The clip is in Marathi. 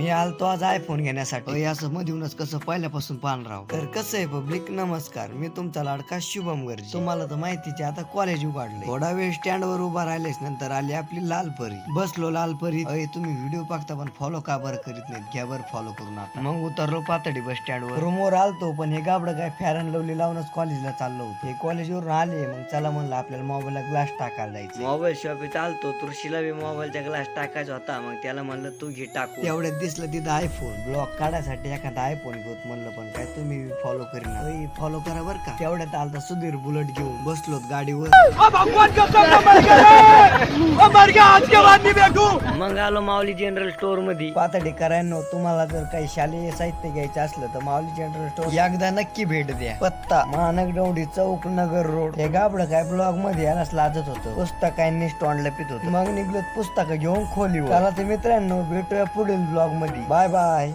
मी आलतो आज आयफोन घेण्यासाठी. असं मधूनच कसं पहिल्यापासून पाहणार राव. तर कसं आहे पब्लिक, नमस्कार. मी तुमचा लाडका शुभम गर्जी. तुम्हाला तर माहितीच आता कॉलेज उघडले. थोडा वेळ स्टँड वर उभा राहिलेच नंतर आली आपली लाल परी. बसलो लाल परी. तुम्ही व्हिडिओ बघता पण फॉलो का बरं करीत नाहीत? घ्या बरं फॉलो करून आता. मग उतरलो पातळी बस स्टँड वर. रूमवर आलतो पण हे गाबडं काय फेअर अँड लवली लावूनच कॉलेजला चाललो होतो. हे कॉलेजवरून आले मग चला म्हणलं आपल्याला मोबाईलला ग्लास टाकायला जायचं. मोबाईल शॉपी चालतो तुळशीला बी मोबाईलचा ग्लास टाकायचा होता. मग त्याला म्हणलं तू घे टाकू. तेवढ्यात दिसलं तिथं आयफोन. ब्लॉक काढायसाठी एखादा आयफोन घेत म्हणलं पण काय तुम्ही फॉलो करीना. फॉलो करा बर का. तेवढ्यात आलता सुधीर बुलेट घेऊन. बसलो गाडीवर. मग आलो माऊली जनरल स्टोर मध्ये. पातळी करायनो तुम्हाला जर काही शालेय साहित्य घ्यायचं असलं तर माऊली जनरल स्टोर एकदा नक्की भेट द्या. पत्ता मानकडवडी चौक नगर रोड. हे गाबड काय ब्लॉग मध्ये यालाच लाजत होतं. पुस्तकांनी स्टॉन्ड लपित होतं. मग निघलो पुस्तकं घेऊन खोलीवर. चला तर मित्रांनो भेटूया पुढील ब्लॉग मध्ये. Bye bye.